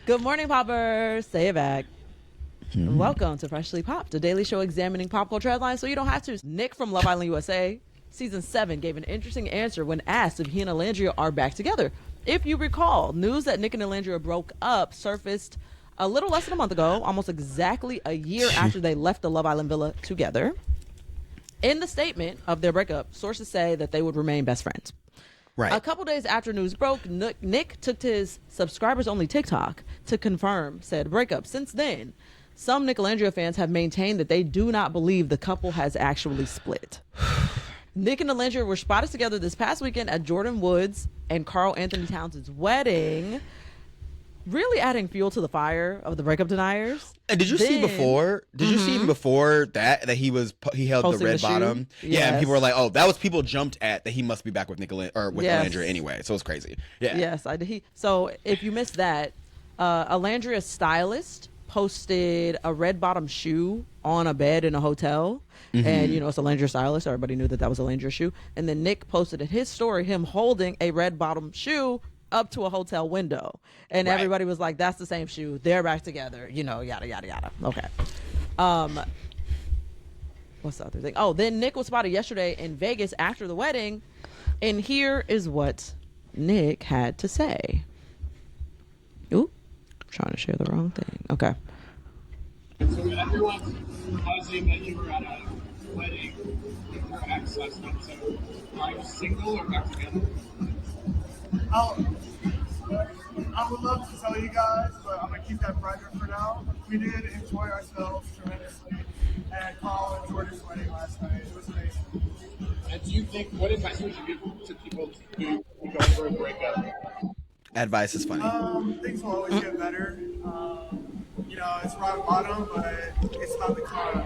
Good morning, poppers. Say it back. Welcome to Freshly Popped, a daily show examining pop culture headlines so you don't have to. Nick from Love Island USA, season 7, gave an interesting answer when asked if he and Olandria are back together. If you recall, news that Nick and Olandria broke up surfaced a little less than a month ago, almost exactly a year after they left the Love Island villa together. In the statement of their breakup, sources say that they would remain best friends. Right. A couple days after news broke, Nick took to his subscribers-only TikTok to confirm said breakup. Since then, some Nick Olandria fans have maintained that they do not believe the couple has actually split. Nick and Olandria were spotted together this past weekend at Jordyn Woods and Carl Anthony Townsend's wedding, really adding fuel to the fire of the breakup deniers. And did you see before? Did you see him before that he held Posting the red the shoe? bottom? Yes. Yeah, and people were like, "Oh, that was people jumped at that he must be back with Olandria anyway." So it's crazy. Yeah. Yes, so if you missed that, Olandria's stylist posted a red bottom shoe on a bed in a hotel. And, it's Olandria's stylist. So everybody knew that was Olandria's shoe. And then Nick posted in his story him holding a red bottom shoe up to a hotel window. And everybody was like, that's the same shoe. They're back together. Yada, yada, yada. Okay. What's the other thing? Oh, then Nick was spotted yesterday in Vegas after the wedding. And here is what Nick had to say. Ooh, trying to share the wrong thing. Okay. So everyone's supposing that you were at a wedding with your ex last month. So are you single or back together? I would love to tell you guys, but I'm going to keep that private for now. We did enjoy ourselves tremendously at Carl and Jordan's wedding last night. It was amazing. And do you think, what advice would you give to people who go through a breakup? Advice is funny. Things will always get better. It's rock bottom, but it's not the climb.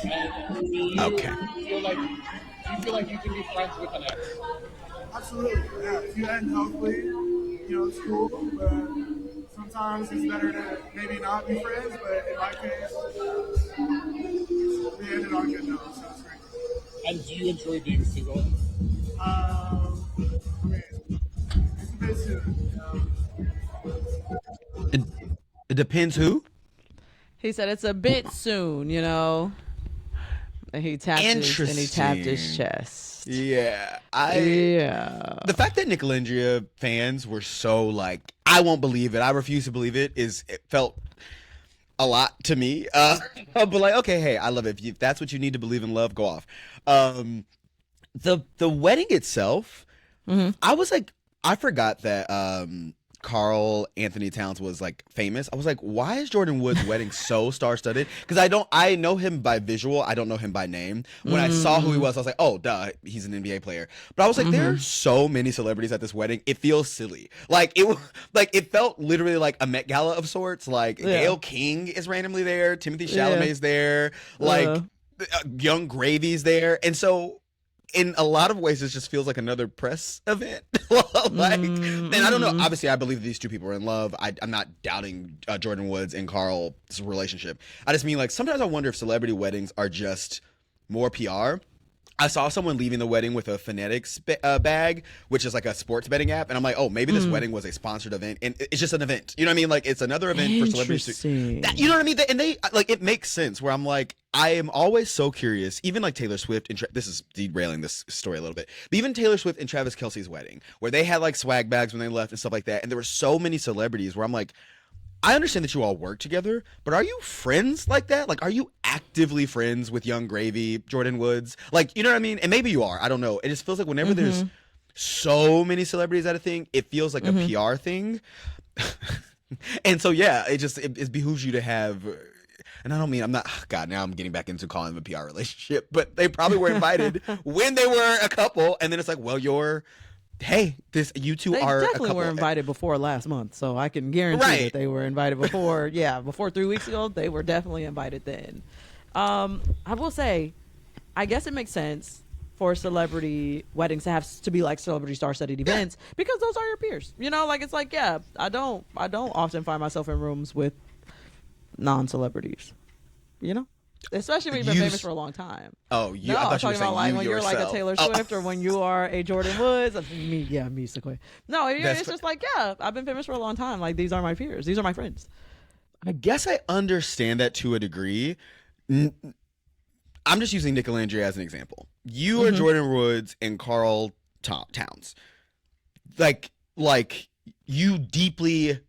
And do you feel like you can be friends with an ex? Absolutely. Yeah. If you end healthily, it's cool. But sometimes it's better to maybe not be friends. But in my case, we ended on good notes, so it's great. And do you enjoy being single? It's a bit soon. It depends who. He said it's a bit soon, And he tapped his chest. Yeah. The fact that Nick Olandria fans were so like, I won't believe it, I refuse to believe it, it felt a lot to me. But like, okay, hey, I love it. If that's what you need to believe in love, go off. The wedding itself, I was like, I forgot that Carl Anthony Towns was like famous. I was like, why is Jordyn Woods' wedding so star-studded? Because I know him by visual, I don't know him by name. When I saw who he was, I was like, oh duh, he's an NBA player. But I was like, there are so many celebrities at this wedding, it feels silly. It felt literally like a Met Gala of sorts. Like Gayle King is randomly there, Timothée Chalamet's there, Young Gravy's there, and so in a lot of ways, it just feels like another press event. And I don't know. Obviously, I believe these two people are in love. I'm not doubting Jordyn Woods and Carl's relationship. I just mean, like, sometimes I wonder if celebrity weddings are just more PR. I saw someone leaving the wedding with a Fanatics bag, which is like a sports betting app. And I'm like, oh, maybe this wedding was a sponsored event. And it's just an event. You know what I mean? Like, it's another event for celebrities. You know what I mean? And they, like, it makes sense where I'm like, I am always so curious. Even like Taylor Swift, and this is derailing this story a little bit. But even Taylor Swift and Travis Kelce's wedding, where they had like swag bags when they left and stuff like that. And there were so many celebrities where I'm like, I understand that you all work together, but are you friends like that? Like, are you actively friends with Young Gravy, Jordyn Woods? Like, you know what I mean? And maybe you are. I don't know. It just feels like whenever there's so many celebrities at a thing, it feels like a PR thing. And so, yeah, it behooves you to have, and I don't mean, God, now I'm getting back into calling them a PR relationship, but they probably were invited when they were a couple, and then it's like, well, hey, you two are a couple. They definitely were invited before last month, so I can guarantee that they were invited before. Before 3 weeks ago, they were definitely invited then. I will say, I guess it makes sense for celebrity weddings to be like celebrity star-studded events because those are your peers. It's like, I don't often find myself in rooms with non-celebrities. Especially when you've been You famous s- for a long time. Oh, you. No, I I'm thought you were talking saying about like you when you're like a yourself. Taylor Oh. Swift or when you are a Jordan Woods. Me, Sequoia. No, That's it's just like, yeah, I've been famous for a long time. Like, these are my peers. These are my friends. I guess I understand that to a degree. I'm just using Nick Olandria as an example. You are Jordan Woods and Carl Towns. Like you deeply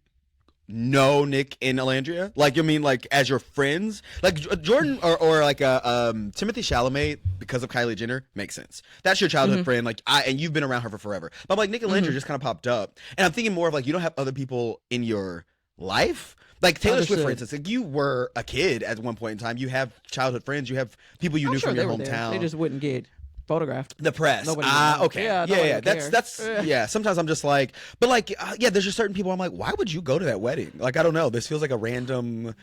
know Nick and Olandria. Like, you mean like as your friends? Like Jordan or like Timothy Chalamet because of Kylie Jenner makes sense. That's your childhood friend. Like and you've been around her for forever. But like Nick Olandria just kind of popped up, and I'm thinking more of like you don't have other people in your life. Like Taylor Swift, for instance, like you were a kid at one point in time. You have childhood friends. You have people you knew from your hometown. They just wouldn't get photographed. The press. Nobody would know. Okay. Yeah, Yeah. nobody would That's care. yeah. Sometimes I'm just like, but like, yeah. There's just certain people I'm like, why would you go to that wedding? Like, I don't know. This feels like a random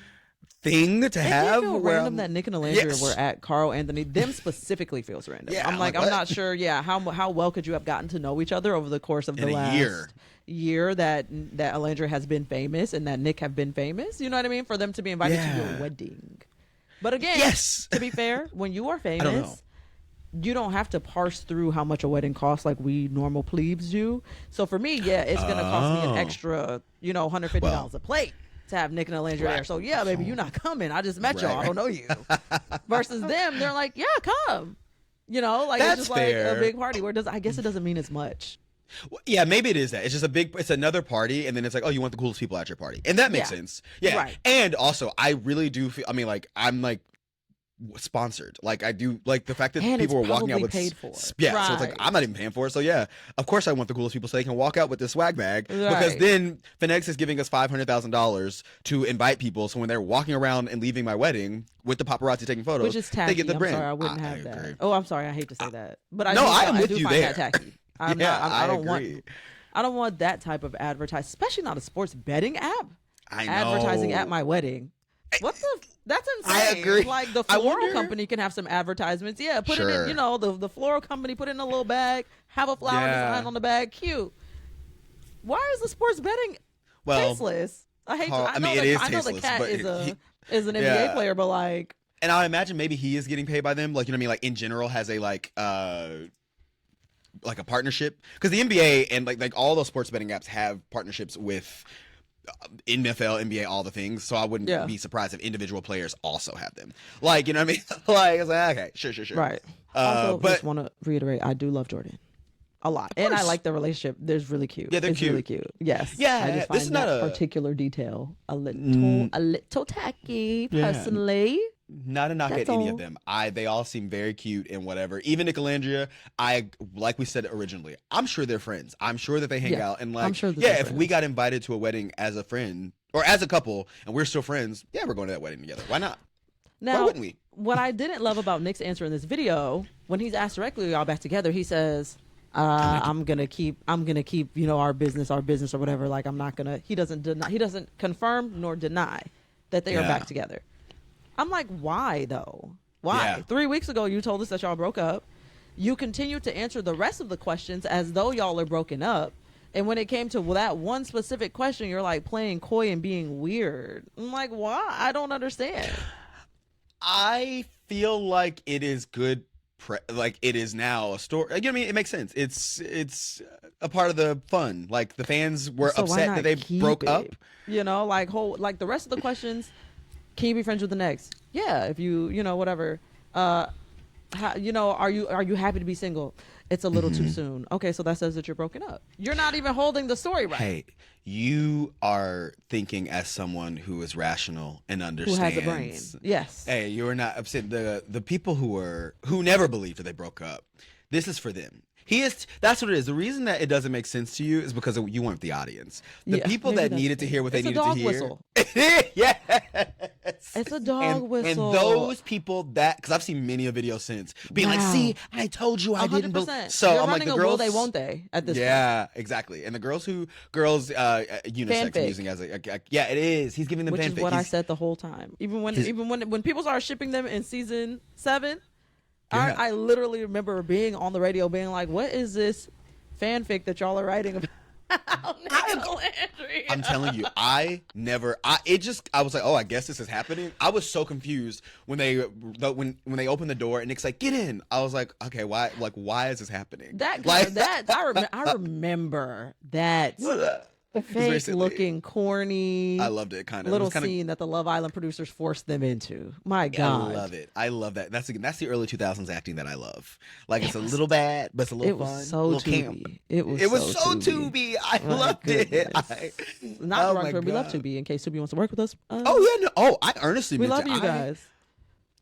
thing to It have. did feel where random I'm- that Nick and Olandria Yes. were at Carl Anthony. Them specifically feels random. Yeah, I'm like, like, I'm what? not sure. Yeah, how well could you have gotten to know each other over the course of the In a last year. that Olandria has been famous and that Nick have been famous? You know what I mean? For them to be invited to Yeah. your wedding. But again, Yes. to be fair, when you are know. famous, you don't have to parse through how much a wedding costs like we normal plebes do. So for me, yeah, it's gonna cost me an extra, $150 a plate to have Nick and Olandria there. So yeah, baby, you're not coming. I just met y'all. I don't know you. Versus them, they're like, yeah, come. Like That's it's just fair. like a big party. I guess it doesn't mean as much. Well, yeah, maybe it is that. It's just it's another party, and then it's like, oh, you want the coolest people at your party, and that makes Yeah. sense. Yeah, Right. And also, I really do feel. I mean, like, I'm like sponsored. Like, I do like the fact that And people it's were walking out probably with paid for. Yeah, so it's like Right. I'm not even paying for it. So yeah, of course I want the coolest people so they can walk out with this swag bag because Right. then FedEx is giving us $500,000 to invite people. So when they're walking around and leaving my wedding with the paparazzi taking photos, Which is tacky. they get the I'm brand. sorry, I wouldn't have agree. that. Oh, I'm sorry, I hate to say that, but I No, do, I am I with do you find there. that tacky. I'm Yeah, not. I don't agree. want. I don't want that type of advertising, especially not a sports betting app. I know. Advertising at my wedding. What the? That's insane. I agree. Like the I floral wonder- company can have some advertisements. Yeah, put it Sure. in. The floral company put it in a little bag. Have a flower Yeah. design on the bag. Cute. Why is the sports betting Well, tasteless? I hate. Carl- to, I mean, it is I know the tasteless, cat but is an NBA Yeah. player, but like. And I imagine maybe he is getting paid by them. Like, you know what I mean? Like, in general, has a like a partnership, because the NBA and like all those sports betting apps have partnerships with NFL, NBA, all the things. So I wouldn't be surprised if individual players also have them. Like, you know what I mean? Like, it's like, okay, sure. Right. Also, but just want to reiterate, I do love Jordan a lot, and I course. like the relationship. There's really cute. Yeah, they're it's really cute. cute. Yes. Yeah, I just this find is not that a- particular detail a little tacky Yeah. personally. not a knock That's at any all. of them. They all seem very cute and whatever. Even Nick Olandria, like we said originally, I'm sure they're friends. I'm sure that they hang Yeah, out and like, I'm sure that yeah, they're if we friends. got invited to a wedding as a friend or as a couple and we're still friends, yeah, we're going to that wedding together. Why not? Why Now, wouldn't we? what I didn't love about Nick's answer in this video, when he's asked directly, "Y'all back together?" He says, "I'm gonna keep, our business, or whatever. Like, I'm not gonna." He doesn't confirm nor deny that they are Yeah. back together. I'm like, why though? Why? Yeah. 3 weeks ago, you told us that y'all broke up. You continued to answer the rest of the questions as though y'all are broken up. And when it came to that one specific question, you're like playing coy and being weird. I'm like, why? I don't understand. I feel like it is good. Like, it is now a story. You know what I mean? It makes sense. It's a part of the fun. Like, the fans were So why upset not that they keep broke it? up. Like the rest of the questions. Can you be friends with the next? Yeah, if you whatever. Are you happy to be single? It's a little too soon. Okay, so that says that you're broken up. You're not even holding the story right. Hey, you are thinking as someone who is rational and Who understands. has a brain? Yes. Hey, you are not upset. The people who never believed that they broke up, this is for them. That's what it is. The reason that it doesn't make sense to you is because you weren't the audience. The Yeah, people maybe that that's needed to it. hear what they It's a needed to dog hear. whistle. Yes. It's a dog whistle. And those people because I've seen many a video since being like, Wow. see, I told you I didn't 100%. believe. So You're I'm like, running the a girls, will they, won't they at this point. yeah, exactly. And the girls unisex Fanfic. using as yeah, it is. He's giving them Which fanfic. is what I He's- said the whole time. Even when people started shipping them in season 7, Yeah. I literally remember being on the radio being like, "What is this fanfic that y'all are writing about?" I'm telling you, I was like, oh, I guess this is happening. I was so confused when they opened the door and Nick's like, get in. I was like, okay, why is this happening? I remember that. Fake looking, corny. I loved it. Kind of little scene that the Love Island producers forced them into. My God, I love it. I love that. That's the early 2000s acting that I love. Like it's a little bad, but it's a little fun. So Tubi. It was so Tubi. I loved it. Not director. We love Tubi. In case Tubi wants to work with us. I earnestly. We love you guys.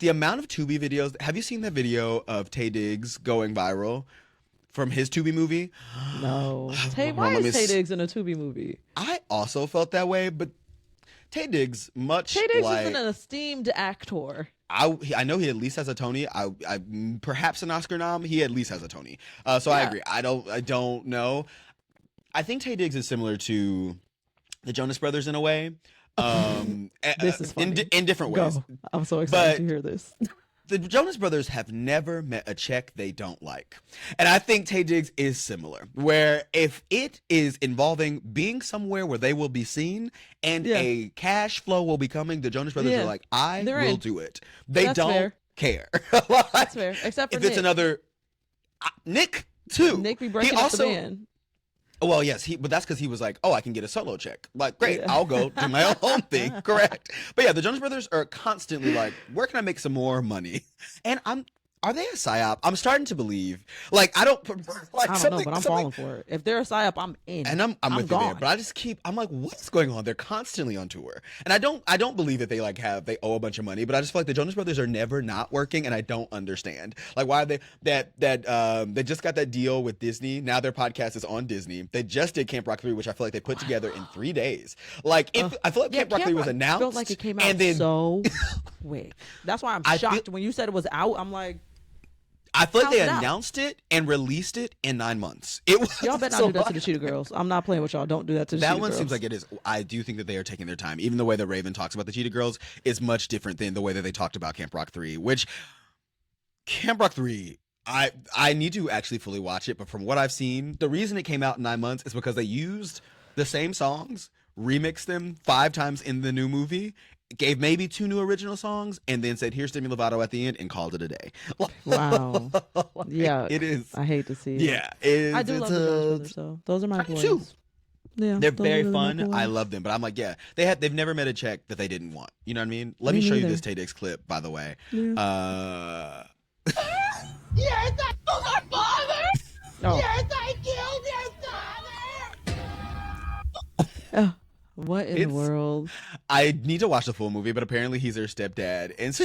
The amount of Tubi videos. Have you seen that video of Taye Diggs going viral? From his Tubi movie? No. Why is Taye Diggs in a Tubi movie? I also felt that way, but Taye Diggs is an esteemed actor. I know he at least has a Tony. I perhaps an Oscar nom. He at least has a Tony. So I agree. I don't know. I think Taye Diggs is similar to the Jonas Brothers in a way. This is funny. In different ways. Go. I'm so excited to hear this. The Jonas Brothers have never met a check they don't like. And I think Taye Diggs is similar, where if it is involving being somewhere where they will be seen and a cash flow will be coming, the Jonas Brothers are like, I will do it. They don't care. That's fair. Except for if it's another... Nick, too. Nick be breaking up the band. Well, yes, but that's because he was like, oh, I can get a solo check. Like, great, I'll go do my own thing. Correct. But yeah, the Jonas Brothers are constantly like, where can I make some more money? And are they a psyop? I'm starting to believe. Like, I don't know, but I'm falling for it. If they're a psyop, I'm in. And I'm with you there. But I'm like, what's going on? They're constantly on tour. And I don't believe that they owe a bunch of money, but I just feel like the Jonas Brothers are never not working, and I don't understand. Like, why are they they just got that deal with Disney. Now their podcast is on Disney. They just did Camp Rock 3, which I feel like they put together in 3 days. Like, I feel like Camp Rock 3 was announced. Felt like it came out so quick. That's why I'm shocked when you said it was out. I'm like, I feel like they announced it and released it in 9 months. It was y'all better not do that to the Cheetah Girls. I'm not playing with y'all. Don't do that to the Cheetah Girls. That one seems like it is. I do think that they are taking their time. Even the way that Raven talks about the Cheetah Girls is much different than the way that they talked about Camp Rock 3, which Camp Rock 3, I need to actually fully watch it. But from what I've seen, the reason it came out in 9 months is because they used the same songs, remixed them 5 times in the new movie, gave maybe 2 new original songs, and then said, here's Demi Lovato at the end, and called it a day. Wow. Yeah. It is. I hate to see it. Yeah. I do love the Jonas Brothers, so those are my boys. Too. Yeah, they're very fun. I love them. But I'm like, yeah, they've never met a check that they didn't want. You know what I mean? Let me show you this Taye Diggs clip, by the way. Yeah. Yes, I killed our father! Oh. Yes, I killed your father! What in the world? I need to watch the full movie, but apparently he's her stepdad, and so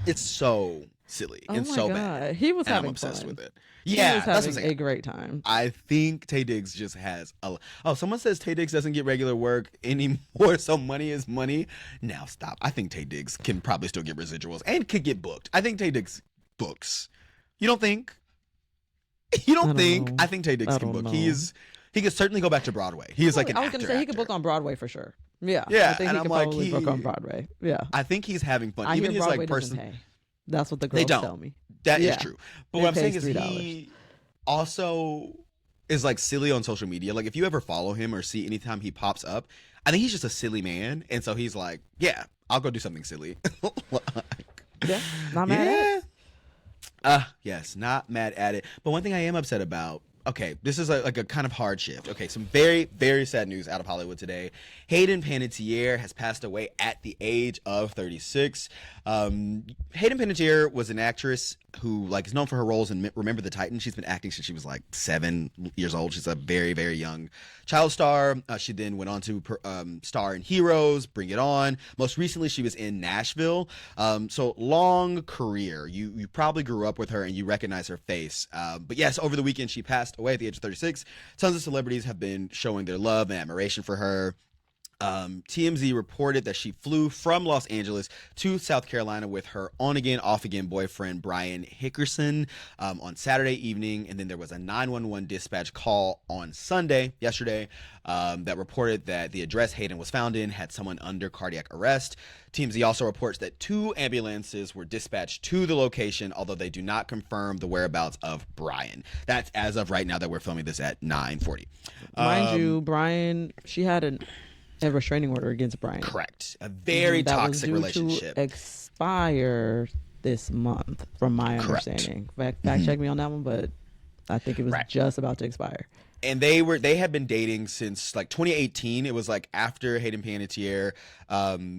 it's so silly and so bad. He was having I'm obsessed fun. with it. Yeah, he was having a great time. I think Taye Diggs just has someone says Taye Diggs doesn't get regular work anymore, so money is money. Now stop. I think Taye Diggs can probably still get residuals and could get booked. I think Taye Diggs books. You don't think? You don't think? I think Taye Diggs can book. He could certainly go back to Broadway. He is like an actor. I was going to say he could book on Broadway for sure. Yeah. Yeah. I think he could probably book on Broadway. Yeah. I think he's having fun. I Even hear his Broadway like person. Doesn't pay. That's what the girls tell me. That is true. But what I'm saying is $3. he also is like silly on social media. Like if you ever follow him or see anytime he pops up, I think he's just a silly man. And so he's like, yeah, I'll go do something silly. Yeah. Not mad at it. Yes, not mad at it. But one thing I am upset about, okay, this is like a kind of hard shift. Okay, some very, very sad news out of Hollywood today. Hayden Panettiere has passed away at the age of 36. Hayden Panettiere was an actress who is known for her roles in Remember the Titans. She's been acting since she was 7 years old. She's a very, very young child star. She then went on to star in Heroes, Bring It On. Most recently, she was in Nashville. So long career. You probably grew up with her and you recognize her face. But yes, over the weekend, she passed away at the age of 36. Tons of celebrities have been showing their love and admiration for her. TMZ reported that she flew from Los Angeles to South Carolina with her on-again, off-again boyfriend, Brian Hickerson, on Saturday evening. And then there was a 911 dispatch call on Sunday, yesterday, that reported that the address Hayden was found in had someone under cardiac arrest. TMZ also reports that 2 ambulances were dispatched to the location, although they do not confirm the whereabouts of Brian. That's as of right now that we're filming this at 9:40. Mind you, Brian, she had a restraining order against Brian. Correct. A very that toxic was due relationship. to expire this month, from my Correct. understanding. Fact check me on that one, but I think it was just about to expire. And they had been dating since like 2018. It was like after Hayden Panettiere.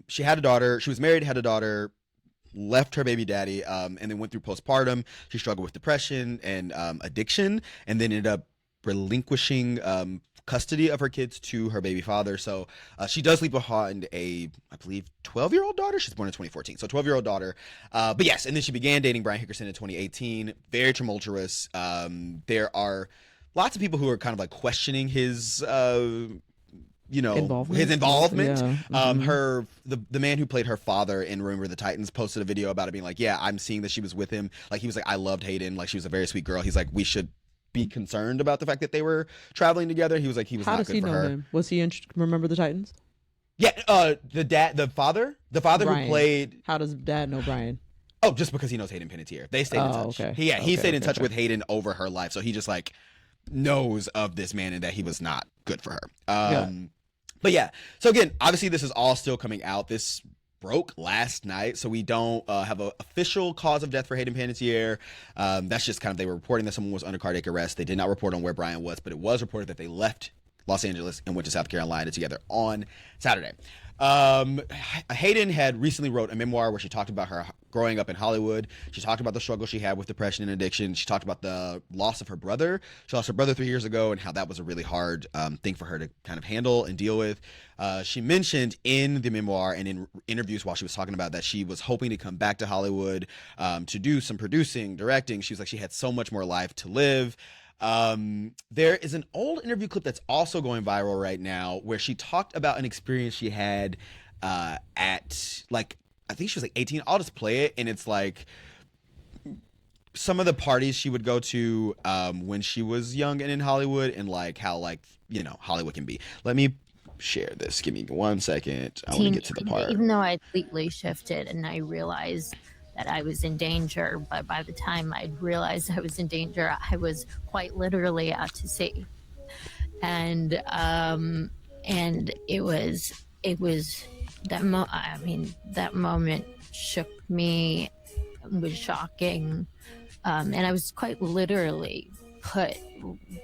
She had a daughter. She was married, had a daughter, left her baby daddy, and then went through postpartum. She struggled with depression and addiction, and then ended up relinquishing custody of her kids to her baby father. So she does leave behind I believe, 12-year-old daughter. She's born in 2014. So 12-year-old daughter. But yes, and then she began dating Brian Hickerson in 2018. Very tumultuous. There are lots of people who are kind of like questioning his Involvement. his involvement. Yeah. The man who played her father in Remember the Titans posted a video about it, being like, yeah, I'm seeing that she was with him. Like, he was like, I loved Hayden. Like, she was a very sweet girl. He's like, we should be concerned about the fact that they were traveling together. He was like, he was How not does good he for know her. him? Was he in Remember the Titans? Yeah, the father Brian. who played. How does Dad know Brian? Oh, just because he knows Hayden Panettiere. They stayed in touch. Okay. He Okay, stayed in touch okay. with Hayden over her life, so he just like knows of this man and that he was not good for her. But yeah, so again, obviously this is all still coming out. This broke last night, so we don't have an official cause of death for Hayden Panettiere. That's just kind of, they were reporting that someone was under cardiac arrest. They did not report on where Brian was, but it was reported that they left Los Angeles and went to South Carolina together on Saturday. Hayden had recently wrote a memoir where she talked about her growing up in Hollywood. She talked about the struggle she had with depression and addiction. She talked about the loss of her brother. She lost her brother 3 years ago, and how that was a really hard thing for her to kind of handle and deal with. She mentioned in the memoir and in interviews while she was talking about that she was hoping to come back to Hollywood to do some producing, directing. She was like, she had so much more life to live. There is an old interview clip that's also going viral right now where she talked about an experience she had at, like, I think she was like 18. I'll just play it, and it's like some of the parties she would go to when she was young and in Hollywood, and like how, like, you know, Hollywood can be. Let me share this. Give me 1 second. I want to get to the part. Even though I completely shifted and I realized that I was in danger, but by the time I'd realized I was in danger, I was quite literally out to sea. And it was that moment shook me, was shocking. And I was quite literally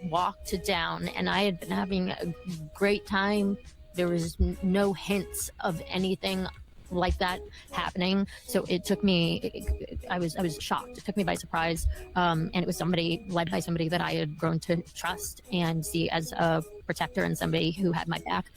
walked down, and I had been having a great time. There was no hints of anything like that happening, so it took me, I was shocked. It took me by surprise, and it was led by somebody that I had grown to trust and see as a protector and somebody who had my back,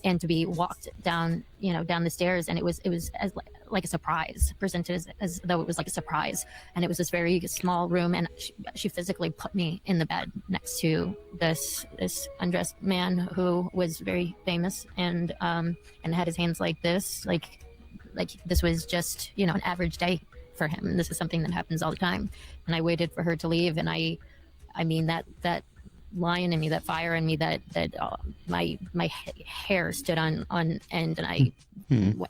and to be walked down the stairs, and it was as like a surprise, presented as though it was like a surprise. And it was this very small room, and she physically put me in the bed next to this undressed man who was very famous, and had his hands like this, like this was just an average day for him. This is something that happens all the time. And I waited for her to leave, and I mean that lion in me, that fire in me, that my hair stood on end, and I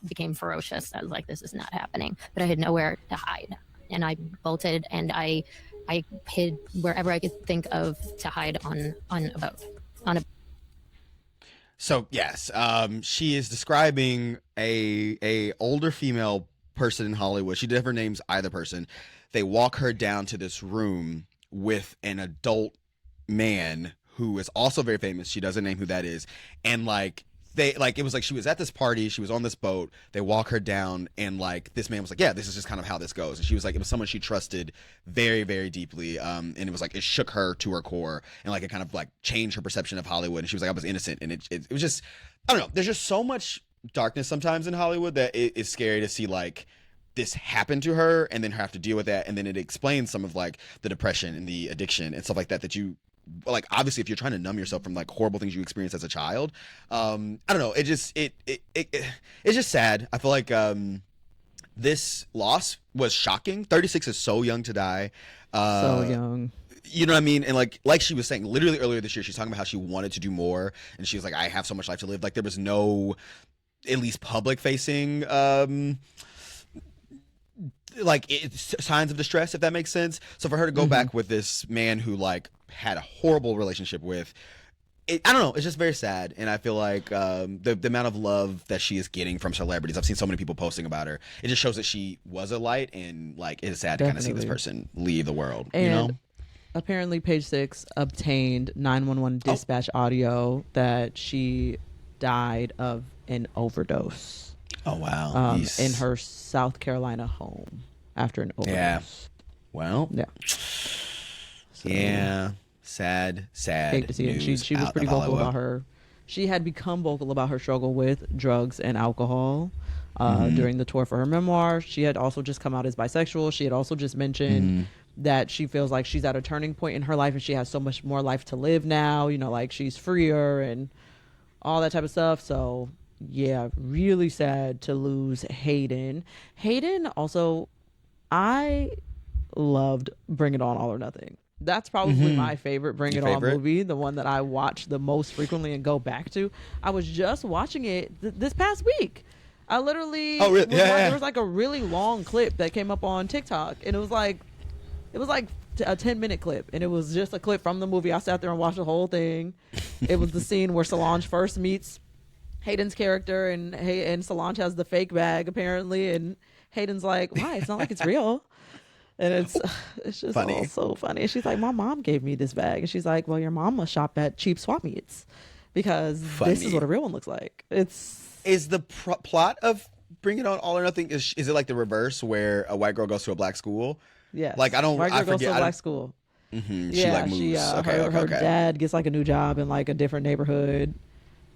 became ferocious. I was like, this is not happening. But I had nowhere to hide, and I bolted, and I hid wherever I could think of to hide on a boat. So yes, she is describing a older female person in Hollywood. She never names either person. They walk her down to this room with an adult man who is also very famous. She doesn't name who that is, and it was like she was at this party, she was on this boat, they walk her down, and like this man was like, yeah, this is just kind of how this goes. And she was like, it was someone she trusted very, very deeply, and it was like, it shook her to her core, and like it kind of like changed her perception of Hollywood. And she was like, I was innocent, and it was just, I don't know, there's just so much darkness sometimes in Hollywood that it is scary to see like this happen to her and then her have to deal with that. And then it explains some of like the depression and the addiction and stuff like that you like obviously if you're trying to numb yourself from like horrible things you experienced as a child, I don't know, it's just sad. I feel like this loss was shocking. 36 is so young to die. So young. You know what I mean? And like she was saying, literally earlier this year, she's talking about how she wanted to do more, and she was like, I have so much life to live. Like there was no, at least public facing signs of distress, if that makes sense. So for her to go back with this man who like had a horrible relationship with, I don't know, it's just very sad. And I feel like the amount of love that she is getting from celebrities, I've seen so many people posting about her, it just shows that she was a light, and like it's sad to kind of see this person leave the world. And you know, apparently Page Six obtained 911 dispatch audio that she died of an overdose. Oh wow! In her South Carolina home after an overdose. Yeah. Well. Yeah. So, yeah. Sad. Hate to see it. She was pretty vocal about her. She had become vocal about her struggle with drugs and alcohol during the tour for her memoir. She had also just come out as bisexual. She had also just mentioned that she feels like she's at a turning point in her life and she has so much more life to live now. You know, like she's freer and all that type of stuff. So. Yeah, really sad to lose Hayden. Hayden also, I loved Bring It On All or Nothing. That's probably my favorite Bring It On movie, the one that I watch the most frequently and go back to. I was just watching it this past week. I literally, there was like a really long clip that came up on TikTok, and it was like a 10-minute clip, and it was just a clip from the movie. I sat there and watched the whole thing. It was the scene where Solange first meets Hayden's character, and Solange has the fake bag apparently, and Hayden's like, why? It's not like it's real. And it's just funny. All so funny. And she's like, my mom gave me this bag. And she's like, well, your mom must shop at cheap swap meets because this is what a real one looks like. Is the plot of Bring It On All or Nothing, is it like the reverse where a white girl goes to a black school? Yeah. Like white girl goes to a black school. She like moves. Her dad gets like a new job in like a different neighborhood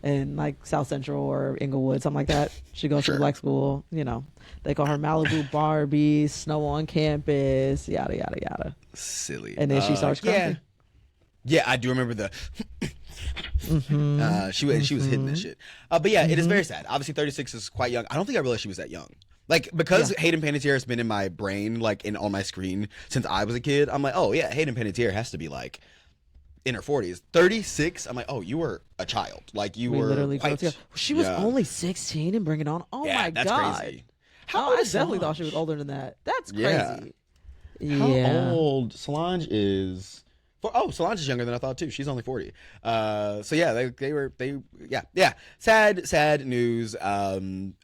in like South Central or Inglewood, something like that. She goes to the black school. You know, they call her Malibu Barbie, snow on campus, yada yada yada. Silly. And then she starts crying. Yeah, I do remember the. She was hitting this shit. But yeah, it is very sad. Obviously, 36 is quite young. I don't think I realized she was that young. Like, because Hayden Panettiere has been in my brain, like on my screen since I was a kid. I'm like, oh yeah, Hayden Panettiere has to be like in her 40s. 36, I'm like, oh, you were a child. Like you were literally quite, she was only 16 and Bring It On. Oh my that's god, crazy. I definitely thought she was older than that. That's crazy. How old Solange is? Solange is younger than I thought too. She's only 40. So yeah, they sad news. I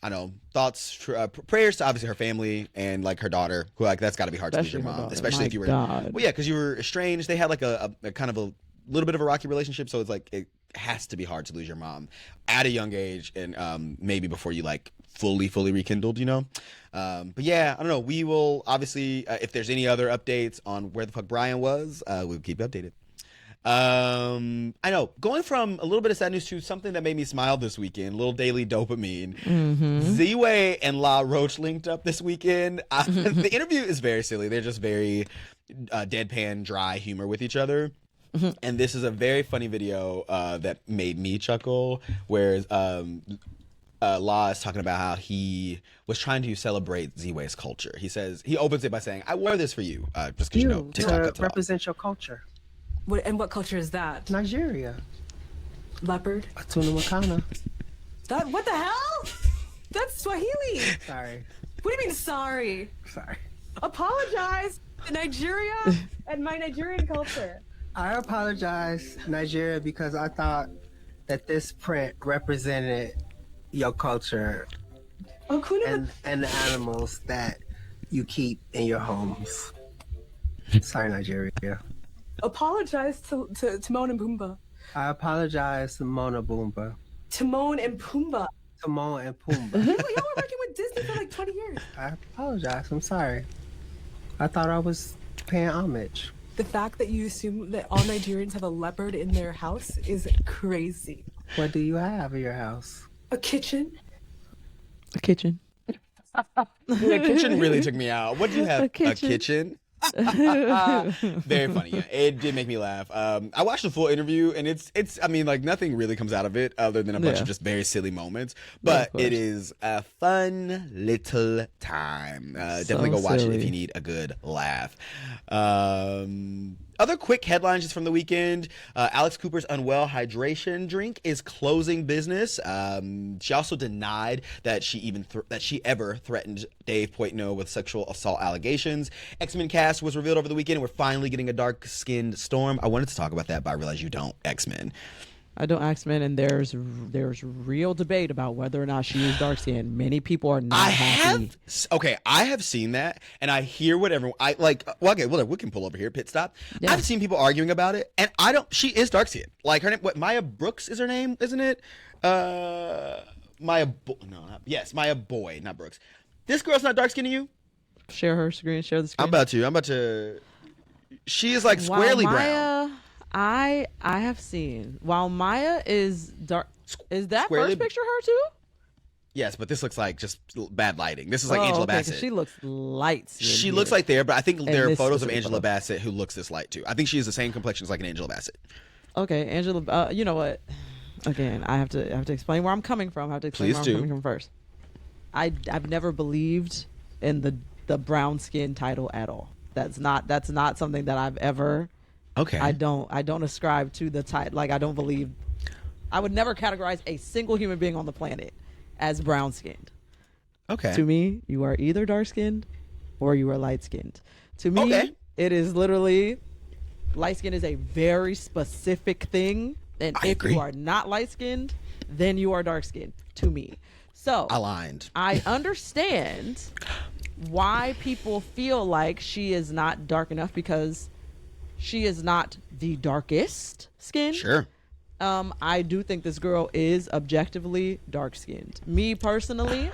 know, thoughts, prayers to obviously her family and like her daughter, who like that's got to be hard to lose your mom, especially if you were because you were estranged. They had like a kind of a little bit of a rocky relationship, so it's like it has to be hard to lose your mom at a young age, and maybe before you like fully rekindled, you know. But yeah, I don't know. We will obviously, if there's any other updates on where the fuck Brian was, we'll keep you updated. I know, going from a little bit of sad news to something that made me smile this weekend, a little daily dopamine. Zway and Law Roach linked up this weekend. The interview is very silly. They're just very deadpan, dry humor with each other. And this is a very funny video that made me chuckle, where Law is talking about how he was trying to celebrate Zway's culture. He says, he opens it by saying, I wore this for you. Just because you know, TikTok to represent your culture. And what culture is that? Nigeria. Leopard? Tuna Makana. What the hell? That's Swahili. Sorry. What do you mean, sorry? Sorry. Apologize to Nigeria and my Nigerian culture. I apologize, Nigeria, because I thought that this print represented your culture and the animals that you keep in your homes. Sorry, Nigeria. Apologize to Timon and Pumbaa. I apologize to Mona Boomba. Timon and Pumbaa. Timon and Pumbaa. Y'all were working with Disney for like 20 years. I apologize. I'm sorry. I thought I was paying homage. The fact that you assume that all Nigerians have a leopard in their house is crazy. What do you have in your house? A kitchen. A kitchen. The kitchen really took me out. What do you have? A kitchen? Very funny. Yeah, it did make me laugh. I watched the full interview, and it's. I mean, like nothing really comes out of it other than a bunch of just very silly moments. But it is a fun little time. Definitely go watch it if you need a good laugh. Other quick headlines just from the weekend. Alex Cooper's Unwell hydration drink is closing business. She also denied that she ever threatened Dave Poitno with sexual assault allegations. X-Men cast was revealed over the weekend, and we're finally getting a dark-skinned Storm. I wanted to talk about that, but I realized you don't X-Men. I don't X-Men, and there's real debate about whether or not she is dark skinned. Many people are not happy. I have seen that, and I hear what everyone I like. Well, okay, whatever. We can pull over here, pit stop. Yeah. I've seen people arguing about it, and I don't. She is dark skinned. Like her name, Maya Brooks is her name, isn't it? Maya Boy, not Brooks. This girl's not dark skinned to you. Share her screen. Share the screen. I'm about to. She is like squarely brown. I have seen. While Maya is dark, is that first picture her too? Yes, but this looks like just bad lighting. This is like Angela Bassett. She looks light. She looks like there, but I think there are photos of Angela Bassett who looks this light too. I think she has the same complexion as like an Angela Bassett. Okay, Angela. You know what? Again, I have to explain where I'm coming from. I have to explain where I'm coming from first. I've never believed in the brown skin title at all. That's not something that I've ever. Okay. I don't ascribe to the title. Like I don't believe. I would never categorize a single human being on the planet as brown skinned. Okay. To me, you are either dark skinned or you are light skinned. To me, it is literally light skin is a very specific thing, and if you are not light skinned, then you are dark skinned. To me, so aligned. I understand why people feel like she is not dark enough because she is not the darkest skin. Sure. I do think this girl is objectively dark skinned. Me personally,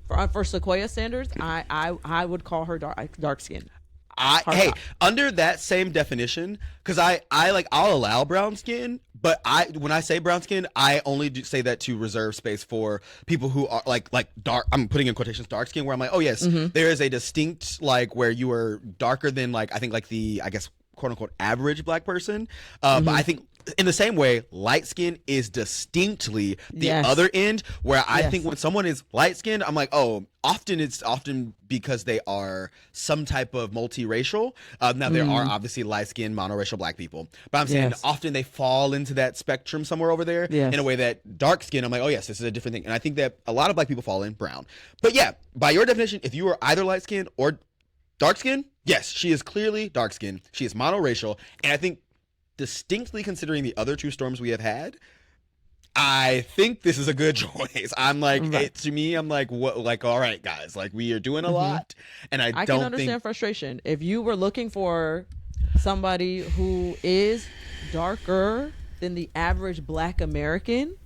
for Sequoia standards, I would call her dark skinned. Under that same definition, because I'll allow brown skin, but when I say brown skin, I only say that to reserve space for people who are like dark. I'm putting in quotations dark skin, where I'm like, oh yes, there is a distinct like where you are darker than like I think like the quote unquote average black person, but I think in the same way, light skin is distinctly the other end, where I think when someone is light skinned, I'm like, oh, it's often because they are some type of multiracial. Now there are obviously light skinned monoracial black people, but I'm saying often they fall into that spectrum somewhere over there in a way that dark skin, I'm like, oh yes, this is a different thing. And I think that a lot of black people fall in brown. But yeah, by your definition, if you are either light skinned or dark skin, yes, she is clearly dark skinned. She is monoracial. And I think distinctly considering the other two storms we have had, I think this is a good choice. I'm like, to me, I'm like, what? Like, all right, guys, like we are doing a lot, and I can understand frustration. If you were looking for somebody who is darker than the average Black American,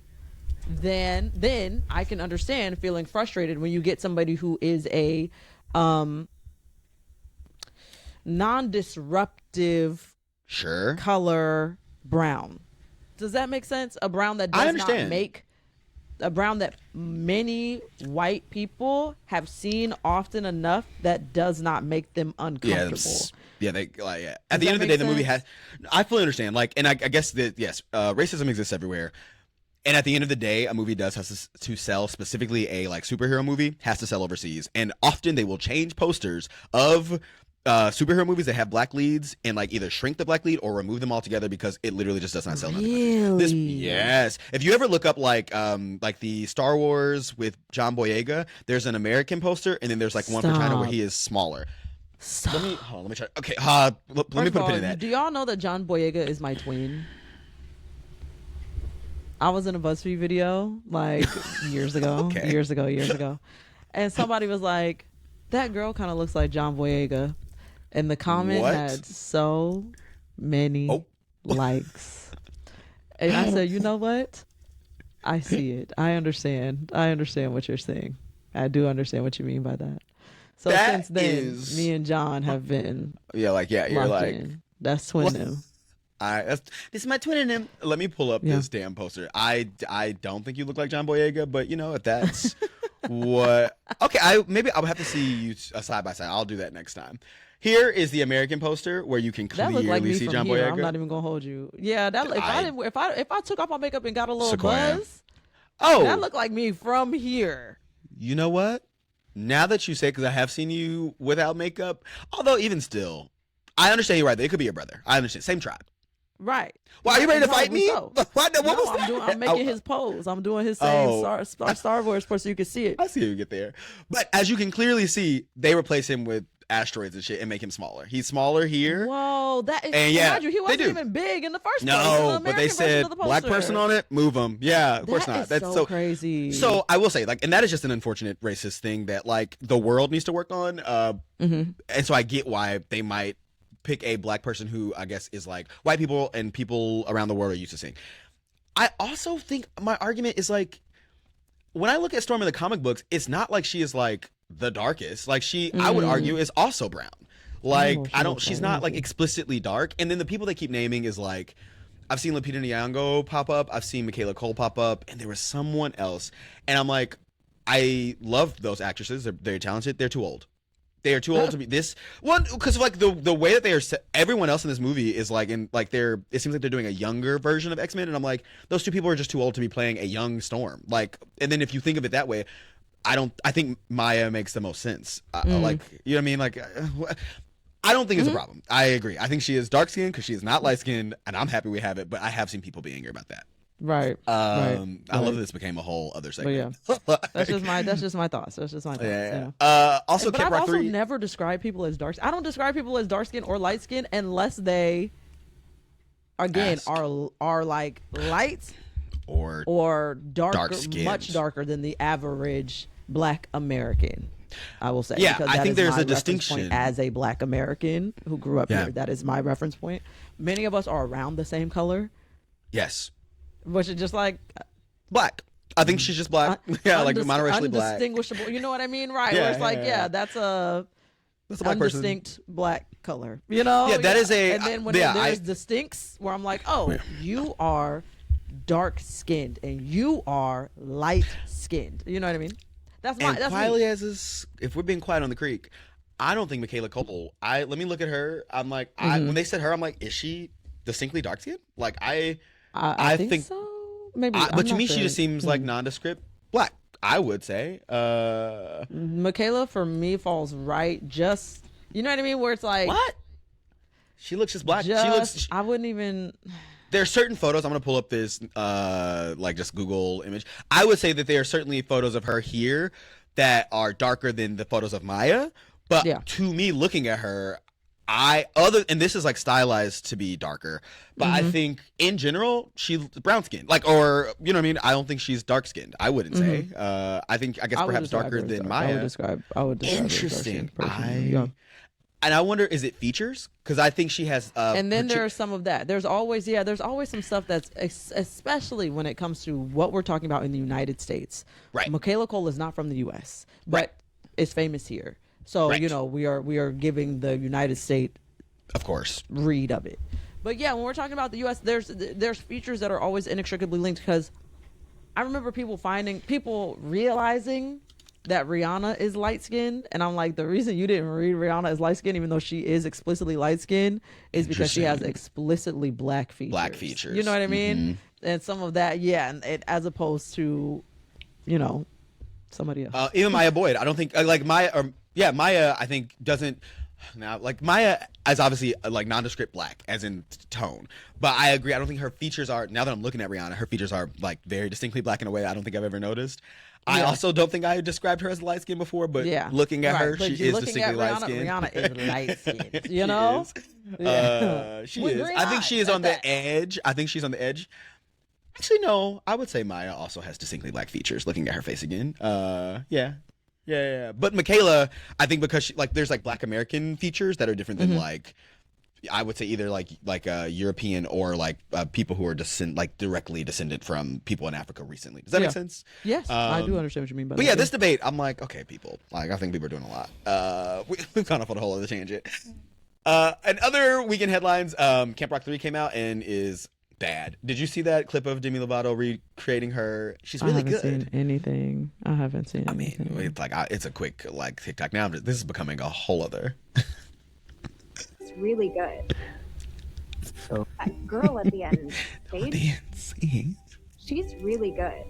then I can understand feeling frustrated when you get somebody who is a non-disruptive color brown. Does that make sense? A brown that does not make a brown that many white people have seen often enough that does not make them uncomfortable. At the end of the day, the movie has. I fully understand. Like, and I guess that racism exists everywhere. And at the end of the day, a movie does have to sell, specifically a like superhero movie has to sell overseas. And often they will change posters of superhero movies that have black leads and like either shrink the black lead or remove them altogether because it literally just does not sell nothing. Yes. If you ever look up like the Star Wars with John Boyega, there's an American poster and then there's like one for China where he is smaller. Let me try. Okay, let me put a pin in that. Do y'all know that John Boyega is my twin? I was in a BuzzFeed video like years ago, years ago, and somebody was like, "That girl kind of looks like John Boyega." And the comment had so many likes. And I said, you know what? I see it. I understand. I understand what you're saying. I do understand what you mean by that. So since then, me and John have been you're like in. That's twin him. This is my twin in him. Let me pull up this damn poster. I don't think you look like John Boyega, but you know if that's what. Okay, maybe I would have to see you side by side. I'll do that next time. Here is the American poster where you can That looked like clearly me see from John here. Boyega. I'm not even gonna hold you. Yeah, that if I took off my makeup and got a little Sequoia. buzz, Oh, that looked like me from here. you know what? Now that you say, because I have seen you without makeup, although even still, I understand you're right. They could be your brother. I understand. Same tribe. Right. Well, are you ready to fight me? So. What was that? I'm making his pose. I'm doing his same Star Wars pose so you can see it. I see you get there. But as you can clearly see, they replace him with asteroids and shit and make him smaller. He's smaller here. Whoa, that is. And yeah, mind you, he wasn't even big in the first place. No, The but they American version said of the black poster. person on it, move him. Yeah, of course That not. is That's so crazy. So I will say, like, and that is just an unfortunate racist thing that like the world needs to work on. And so I get why they might pick a black person who I guess is like white people and people around the world are used to seeing. I also think my argument is like, when I look at Storm in the comic books, it's not like she is like the darkest. Like I would argue, is also brown. Like she's not like explicitly dark. And then the people they keep naming is like, I've seen Lupita Nyong'o pop up, I've seen Michaela Cole pop up, and there was someone else. And I'm like, I love those actresses. They're very talented. They're too old. They are too old to be this one, because like the way that they are everyone else in this movie is like it seems like they're doing a younger version of X-Men, and I'm like, those two people are just too old to be playing a young Storm. Like, and then if you think of it that way, I think Maya makes the most sense. Like, you know what I mean? Like, I don't think it's a problem. I agree. I think she is dark skinned because she is not light skinned, and I'm happy we have it. But I have seen people be angry about that. Right. I love that this became a whole other segment. But yeah, that's just my thoughts. That's just my thoughts. Yeah. Yeah. Also, but Camp I've Rock also 3. never described people as dark. I don't describe people as dark skin or light skin unless they, again, are like light or darker, much darker than the average Black American. I will say. Yeah, because I that think is there's my a reference distinction. point as a Black American who grew up here. That is my reference point. Many of us are around the same color. Yes. Which is just like black. I think she's just black. Like monoracially black. Undistinguishable. You know what I mean? Right. Yeah, Where it's like, that's a black undistinct black color. You know? Yeah, that is a. And then when there's distincts where I'm like, oh, you are dark skinned and you are light skinned. You know what I mean? That's quietly me. as is, if we're being quiet on the creek, I don't think Michaela Cole. Let me look at her. I'm like, when they said her, I'm like, is she distinctly dark skinned? Like I think so. Maybe, but to me, she just seems like nondescript black. I would say. Michaela for me falls right. Just you know what I mean, where it's like what? She looks just black. I wouldn't even. There are certain photos. I'm gonna pull up this like just Google image. I would say that there are certainly photos of her here that are darker than the photos of Maya. But to me, looking at her, and this is like stylized to be darker, but I think in general she's brown skinned, like, or you know what I mean. I don't think she's dark skinned. I wouldn't say. I guess perhaps darker than Maya. I would describe Interesting. Yeah. And I wonder, is it features? Because I think she has. And then there's some of that. There's always some stuff that's especially when it comes to what we're talking about in the United States. Right. Michaela Cole is not from the U.S., but is famous here. So you know we are giving the United States, of course, read of it. But yeah, when we're talking about the U.S., there's features that are always inextricably linked. Because I remember people realizing that Rihanna is light skinned, and I'm like, the reason you didn't read Rihanna as light skinned, even though she is explicitly light skinned, is because she has explicitly black features. You know what I mean? And some of that, and as opposed to, you know, somebody else. Even Maya Boyd, I don't think like Maya. Maya, I think doesn't. Now, like Maya is obviously like nondescript black, as in tone. But I agree. I don't think her features are. Now that I'm looking at Rihanna, her features are like very distinctly black in a way I don't think I've ever noticed. I also don't think I described her as light skinned before, but looking at her, she is distinctly light skinned. Rihanna is light skinned, you know? She is. I think she is on the edge. Actually, no. I would say Maya also has distinctly black features. Looking at her face again, yeah. But Michaela, I think because there's like Black American features that are different than like. I would say either like European or like people who are directly descended from people in Africa recently. Does that make sense? Yes, I do understand what you mean by that. But yeah, this debate, I'm like, okay, people. Like, I think people are doing a lot. We've gone off on a whole other tangent. And other weekend headlines, Camp Rock 3 came out and is bad. Did you see that clip of Demi Lovato recreating her? She's really good. I haven't seen anything. I mean, it's like it's a quick like TikTok now. This is becoming a whole other. really good. So That girl at the end, Paige, Dancing. she's really good.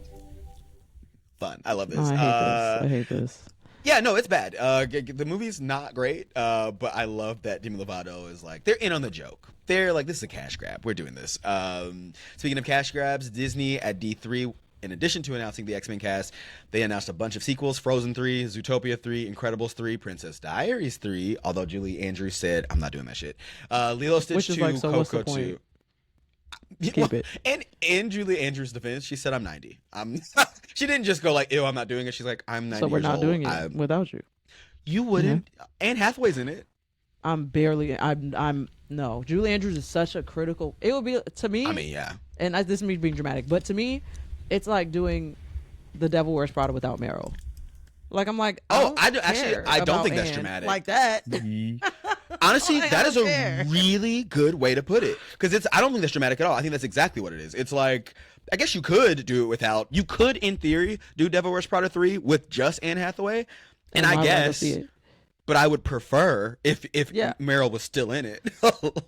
Fun. I love this. Oh, I hate this. I hate this. Yeah, no, it's bad. The movie's not great, but I love that Demi Lovato is like, they're in on the joke. They're like, this is a cash grab. We're doing this. Speaking of cash grabs, Disney at D3, in addition to announcing the X-Men cast, they announced a bunch of sequels: Frozen 3, Zootopia 3, Incredibles 3, Princess Diaries 3, although Julie Andrews said, I'm not doing that shit. Lilo Stitch Which is 2, like, so what's Coco the point? 2. Keep it. And in Julie Andrews' defense, she said, I'm 90. She didn't just go like, ew, I'm not doing it. She's like, I'm 90 So we're years not old. doing it without you. You wouldn't. Anne Hathaway's in it. No. Julie Andrews is such a critical. It would be to me. I mean, yeah. And this is me being dramatic, but to me, it's like doing The Devil Wears Prada without Meryl. Like I'm like, I don't think that's Anne dramatic. like that. Honestly, Like, that I is don't a care. really good way to put it, because I don't think that's dramatic at all. I think that's exactly what it is. It's like, I guess you could do it without. You could, in theory, do Devil Wears Prada 3 with just Anne Hathaway, and I guess. But I would prefer if Meryl was still in it.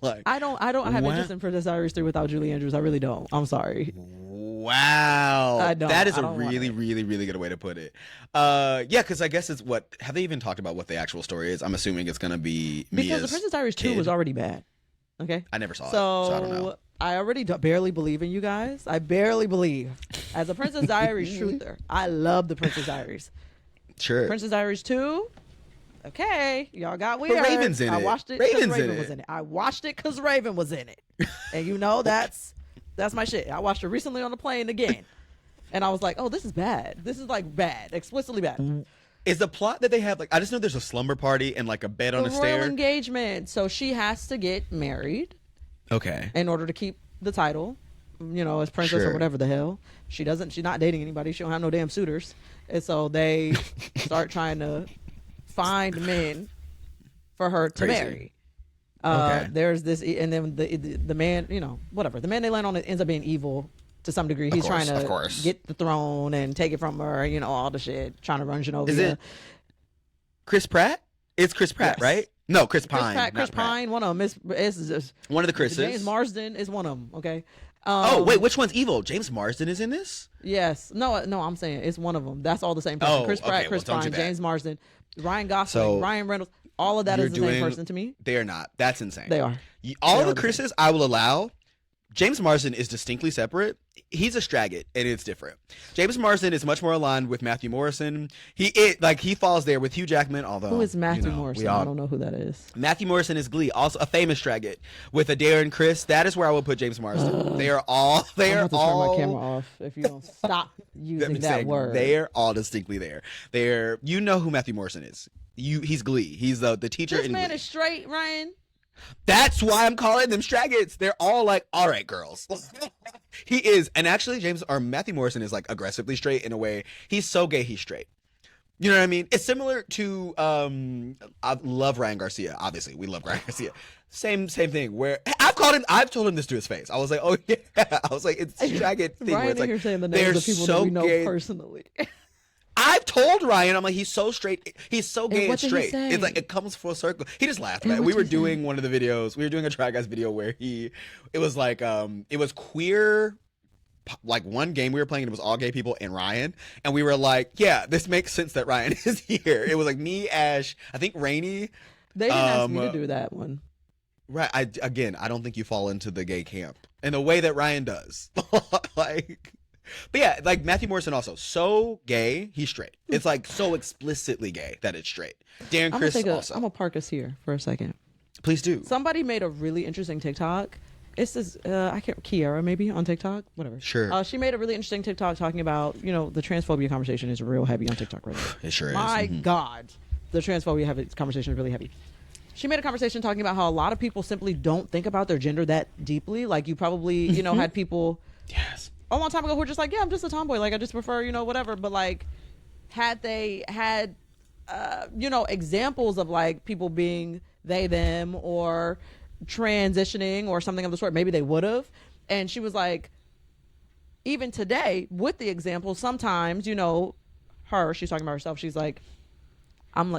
Like, I don't have interest in Princess Diaries 3 without Julie Andrews. I really don't. I'm sorry. Wow. I don't. That is I a don't want really, it. really, really good way to put it. Yeah, because I guess it's what, have they even talked about what the actual story is? I'm assuming it's going to be Because Mia's the Princess Diaries 2 kid. was already bad. Okay? I never saw it, so I don't know. I already barely believe in you guys. I barely believe. As a Princess Diaries truther, I love the Princess Diaries. Sure. Princess Diaries 2, okay, y'all got weird. But Raven's in I it. watched it because Raven's in Raven it. was in it. I watched it because Raven was in it. And you know, that's my shit. I watched it recently on the plane again. And I was like, oh, this is bad. This is like bad, explicitly bad. Is the plot that they have, like, I just know there's a slumber party and like a bed on a The royal stair. engagement. So she has to get married Okay. in order to keep the title, as princess Sure. or whatever the hell. She's not dating anybody. She don't have no damn suitors. And so they start trying to find men for her to Crazy. marry. Okay. There's this, and then the man, whatever. The man they land on ends up being evil to some degree. He's course, trying of to course. get the throne and take it from her, all the shit, trying to run Genovia. Is it Chris Pratt? It's Chris Pratt, Yes. right? No, Chris Pine. Chris not Pratt. Pine, one of them. It's just, One of the Chris's. James Marsden is one of them, okay? Oh, wait, which one's evil? James Marsden is in this? Yes. No, I'm saying it's one of them. That's all the same person. Oh, Chris Pratt, okay, Chris well, don't do Pine, that. James Marsden, Ryan Gosling, So, Ryan Reynolds. All of that is the same person to me. They are not. That's insane. They are. All They of are the the Chris's I will allow. James Marsden is distinctly separate. He's a Straggett, and it's different. James Marsden is much more aligned with Matthew Morrison. He falls there with Hugh Jackman, although Who is Matthew we Morrison? all- I don't know who that is. Matthew Morrison is Glee, also a famous Straggett with Adair and Chris. That is where I would put James Marsden. They are all. They I'm are about to turn all. my camera off if you don't stop using I'm that saying word. They're all distinctly there. They're. You know who Matthew Morrison is. He's Glee. He's the teacher This in man Glee. is straight, Ryan. That's why I'm calling them Straggets. They're all like, all right, girls. He is, and actually, Matthew Morrison is like aggressively straight in a way. He's so gay, he's straight. You know what I mean? It's similar to I love Ryan Garcia. Obviously, we love Ryan Garcia. Same thing. Where I've told him this to his face. I was like, oh yeah. I was like, it's Straggett thing. Ryan where it's in like here saying the they're names of people so that we know gay. personally. I've told Ryan, I'm like, he's so straight. He's so gay and what did he straight. say? It's like, it comes full circle. He just laughed And about it. what We did were he doing say? one of the videos. We were doing a Try Guys video where it was like, it was queer, like one game we were playing and it was all gay people and Ryan. And we were like, yeah, this makes sense that Ryan is here. It was like me, Ash, I think Rainey. They didn't ask me to do that one. Right. I don't think you fall into the gay camp in the way that Ryan does. But yeah, like Matthew Morrison also so gay, he's straight. It's like so explicitly gay that it's straight. Darren Criss also. I'm gonna park us here for a second. Please do. Somebody made a really interesting TikTok. It's this Kiara maybe on TikTok, whatever. Sure. She made a really interesting TikTok talking about the transphobia conversation is real heavy on TikTok right now. It sure is. My God, the transphobia conversation is really heavy. She made a conversation talking about how a lot of people simply don't think about their gender that deeply. Like you probably had people. Yes. A long time ago who were just like, yeah, I'm just a tomboy. Like I just prefer whatever. But like, had they had examples of like people being they them or transitioning or something of the sort, maybe they would have. And she was like, even today with the example, sometimes she's talking about herself, she's like,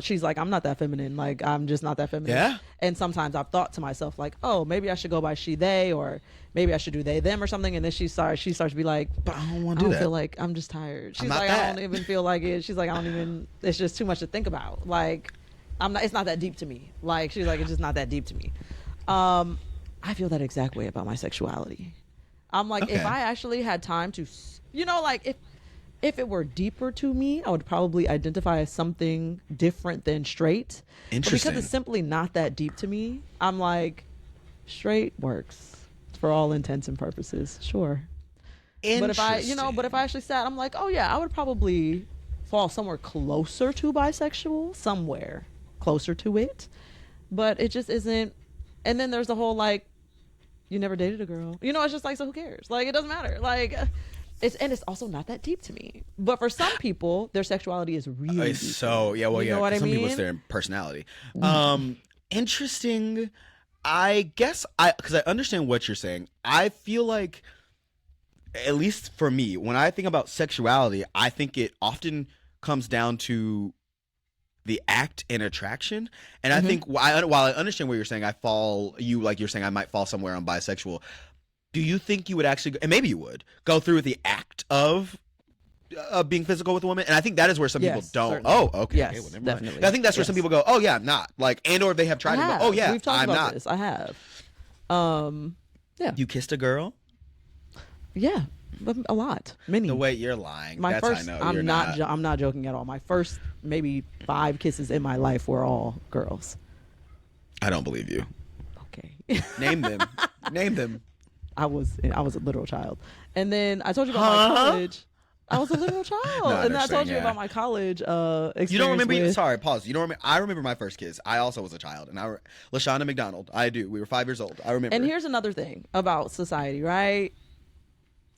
she's like, I'm not that feminine. Like, I'm just not that feminine. Yeah. And sometimes I've thought to myself, like, oh, maybe I should go by she, they, or maybe I should do they, them or something. And then she starts to be like, But I don't want to do that. feel like, I'm just tired. She's not like, that. I don't even feel like it. She's like, it's just too much to think about. Like, it's not that deep to me. Like, she's like, it's just not that deep to me. I feel that exact way about my sexuality. I'm like, if Okay. I actually had time to, like, if it were deeper to me, I would probably identify as something different than straight. But Interesting. because it's simply not that deep to me, I'm like, straight works for all intents and purposes. Sure. But if I actually sat, I'm like, oh yeah, I would probably fall somewhere closer to bisexual, somewhere closer to it. But it just isn't. And then there's the whole, like, you never dated a girl. It's just like, so who cares? Like, it doesn't matter. Like, it's also not that deep to me. But for some people, their sexuality is really deep. So, yeah, well, You yeah. know what I Some people, mean? it's their personality. Interesting. I guess because I understand what you're saying. I feel like, at least for me, when I think about sexuality, I think it often comes down to the act and attraction. And I think while I understand what you're saying, you're saying I might fall somewhere on bisexual. Do you think you would actually, and maybe you would, go through with the act of being physical with a woman? And I think that is where some people don't. Certainly. Oh, okay. Yes, Okay, well, never mind. definitely. I think that's where some people go, oh yeah, I'm not. Like, and or they have tried to go, oh yeah, We've talked I'm about not. this. I have. Yeah. You kissed a girl? Yeah. But a lot. Many. The way you're lying. My That's first, how I know you're I'm not joking at all. My first maybe 5 kisses in my life were all girls. I don't believe you. Okay. Name them. Name them. I was a literal child. And then I told you about my college. I was a literal child. No, I and then I told understand, you yeah. about my college experience. You don't remember? with- Sorry, pause. You don't remember? I remember my first kiss. I also was a child, and Lashana McDonald. I do. We were 5 years old. I remember. And here's another thing about society, right?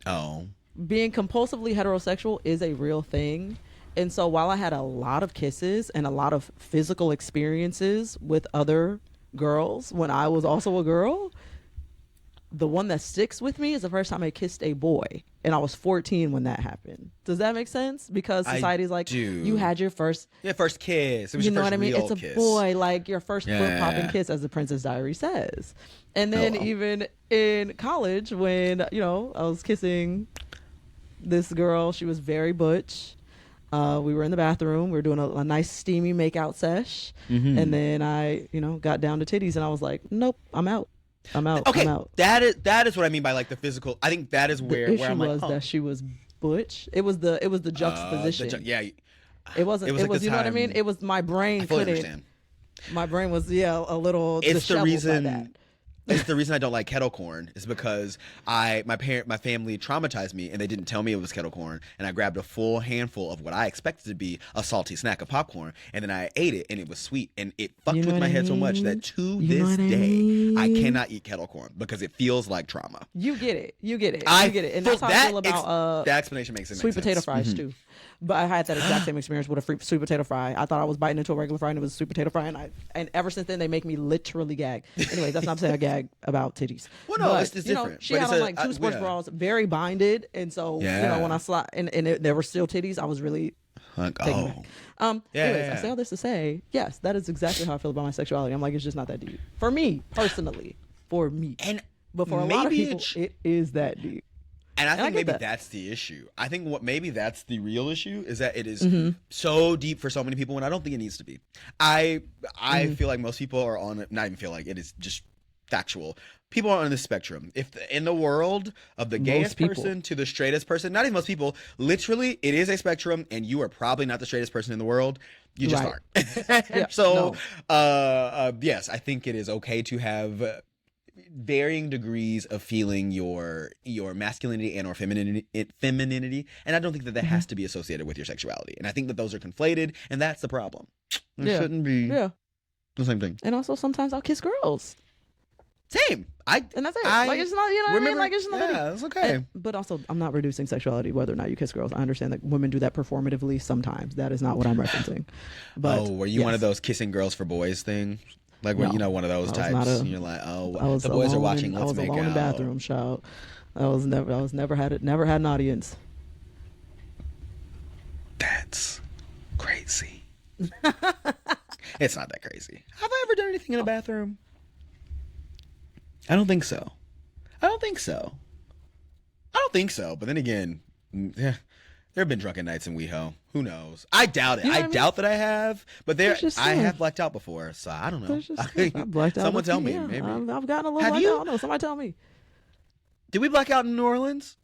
Oh. Being compulsively heterosexual is a real thing. And so while I had a lot of kisses and a lot of physical experiences with other girls when I was also a girl, the one that sticks with me is the first time I kissed a boy. And I was 14 when that happened. Does that make sense? Because society's like, do. you had your first, First kiss. It was you your know first what I mean? real It's a kiss. boy, like your first Yeah. foot popping kiss, as the Princess Diary says. And then Oh. even in college, when I was kissing this girl, she was very butch. We were in the bathroom. We were doing a nice steamy makeout sesh, and then I, got down to titties, and I was like, nope, I'm out. Okay, I'm out. that is what I mean by like the physical. I think that is The where issue I'm was like, that she was butch. It was the juxtaposition. yeah. It wasn't. It was It like was. the You know what I time- mean? It was my brain I fully couldn't. understand. My brain was a little. It's the disheveled reason. by that. It's the reason I don't like kettle corn is because my family traumatized me and they didn't tell me it was kettle corn, and I grabbed a full handful of what I expected to be a salty snack of popcorn, and then I ate it and it was sweet, and it fucked You know with what my I head so much mean? that to You know this what I day I mean? cannot eat kettle corn because it feels like trauma. You get it. You get it. I You get it. And feel- that's how I feel that about that explanation makes it make sweet potato sense. fries too. But I had that exact same experience with a sweet potato fry. I thought I was biting into a regular fry and it was a sweet potato fry, and ever since then they make me literally gag. Anyways, that's not to say I gag about titties. Well, no, But, it's different. She But had it's on a- like 2 sports yeah. bras, very binded, and so Yeah. when I slide and there were still titties, I was really Like, taken back. Anyways, yeah. I say all this to say, yes, that is exactly how I feel about my sexuality. I'm like, it's just not that deep for me personally. For me, And but for a lot of maybe people, it's- it is that deep. And I I think get maybe that. that's the issue. I think maybe that's the real issue is that it is Mm-hmm. so deep for so many people, and I don't think it needs to be. I Mm-hmm. feel like most people are on it. Not even feel like it is just factual. People are on the spectrum. In the world of the gayest people. person to the straightest person, not even most people, literally, it is a spectrum, and you are probably not the straightest person in the world. You just Right. aren't. Yeah, So, yes, I think it is okay to have varying degrees of feeling your masculinity and or femininity, and I don't think that Mm-hmm. has to be associated with your sexuality, and I think that those are conflated, and that's the problem. It Yeah. shouldn't be Yeah, the same thing. and also sometimes I'll kiss girls, Same. and that's it. Like it's not, you know what I mean? remember- Like it's not that deep. yeah, it's okay. But also, I'm not reducing sexuality whether or not you kiss girls. I understand that women do that performatively sometimes. That is not what I'm referencing. But were you one yes. of those kissing girls for boys thing? Like, when No. one of those I was types, not a- and you're like, oh, I was the boys are alone watching, I let's was make alone out. in the bathroom, child. I was never had an audience. That's crazy. It's not that crazy. Have I ever done anything in a bathroom? I don't think so. But then again, yeah, there have been drunken nights in WeHo. Who knows? I doubt it. You know I what I mean? doubt that I have, but I saying. have blacked out before, so I don't know. I blacked out. Someone tell me. Yeah, Maybe. I've gotten a little Have blacked you? out. I don't know. Somebody tell me. Did we black out in New Orleans?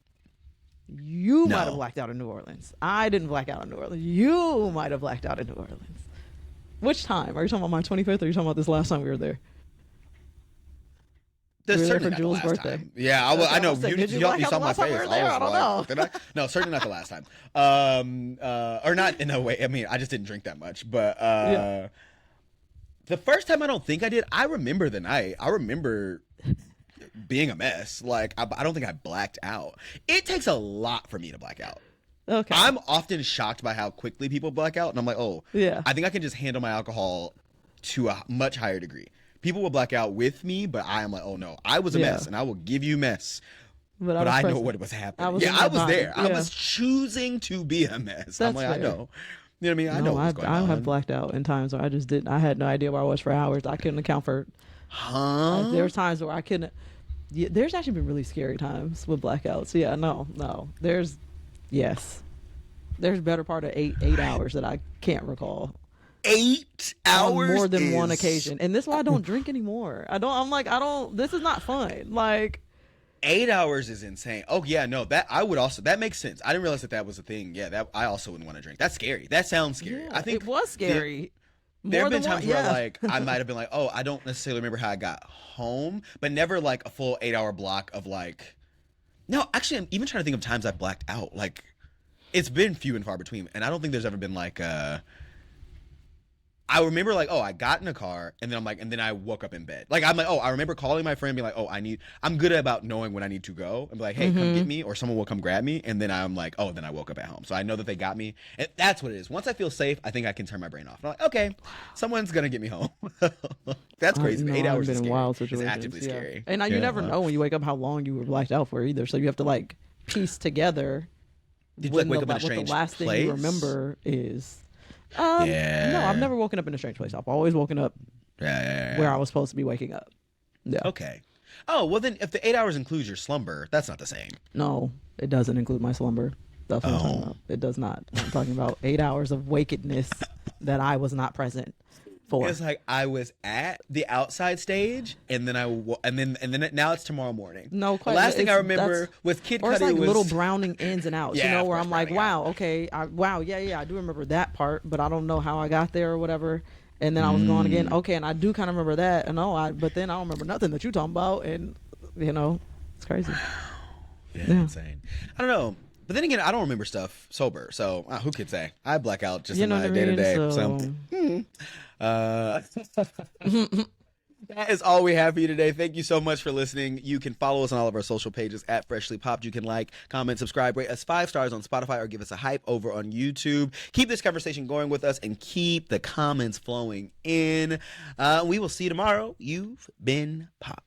You No. might have blacked out in New Orleans. I didn't black out in New Orleans. You might have blacked out in New Orleans. Which time? Are you talking about my 25th or are you talking about this last time we were there? That's We were there certainly for Jules' not the last birthday. time. Yeah, I know. I was like, You did you saw black out the my last time we face. were there? I don't know. Did I? No, certainly not the last time. Or not in a way. I mean, I just didn't drink that much. But Yeah. the first time I don't think I did. I remember the night. I remember being a mess. Like, I don't think I blacked out. It takes a lot for me to black out. Okay. I'm often shocked by how quickly people black out. And I'm like, oh, Yeah. I think I can just handle my alcohol to a much higher degree. People will black out with me, but I am like, oh no, I was a mess, and I will give you mess. But I know present. what was happening. I was in I my was body. there. I Yeah. was choosing to be a mess. I'm That's like, I fair. know. You know what I mean? I know what's going I on. have blacked out in times where I just didn't. I had no idea where I was for hours. I couldn't account for. Huh? There was times where I couldn't. Yeah, there's actually been really scary times with blackouts. Yeah, no. There's better part of eight hours that I can't recall. 8 hours? On more than one is- occasion, and this is why I don't drink anymore. I don't. This is not fun. Like 8 hours is insane. Oh yeah, no, that makes sense. I didn't realize that was a thing. Yeah, that I also wouldn't want to drink. That's scary. That sounds scary. yeah, I think it was scary. There have More been than times one- where yeah. like I might have been like, oh, I don't necessarily remember how I got home, but never like a full 8 hour block of like. No, actually, I'm even trying to think of times I've blacked out. Like, it's been few and far between, and I don't think there's ever been like I remember like, oh, I got in a car and then I'm like, and then I woke up in bed. Like, I'm like, oh, I remember calling my friend, being like, oh, I'm good about knowing when I need to go and be like, hey, come get me, or someone will come grab me. And then I'm like, oh, then I woke up at home. So I know that they got me. And that's what it is. Once I feel safe, I think I can turn my brain off. And I'm like, okay, someone's going to get me home. That's crazy. No, 8 I've hours been is in scary. wild It's situations. actively yeah. scary. And you never know when you wake up how long you were blacked out for either. So you have to like piece together. Did you like wake up in a what the strange last place? thing you remember is. Yeah. No, I've never woken up in a strange place. I've always woken up Yeah. where I was supposed to be waking up. Yeah. Okay. Oh, well then if the 8 hours includes your slumber, that's not the same. No, it doesn't include my slumber. That's what I'm talking about. It does not. I'm talking about 8 hours of wakedness that I was not present for. It's like I was at the outside stage, and then and then now it's tomorrow morning. No The question. last thing I remember with Kid or it's Cudi like was little browning ins and outs, Yeah, you know, of where course, I'm like, browning wow, okay, yeah, I do remember that part, but I don't know how I got there or whatever. And then I was gone again. Okay, and I do kind of remember that, and but then I don't remember nothing that you talking about, and you know, it's crazy. Yeah, insane. I don't know. But then again, I don't remember stuff sober, so who could say? I black out just in my day to day. That is all we have for you today. Thank you so much for listening. You can follow us on all of our social pages at Freshly Popped. You can like, comment, subscribe, rate us 5 stars on Spotify, or give us a hype over on YouTube. Keep this conversation going with us and keep the comments flowing in. We will see you tomorrow. You've been popped.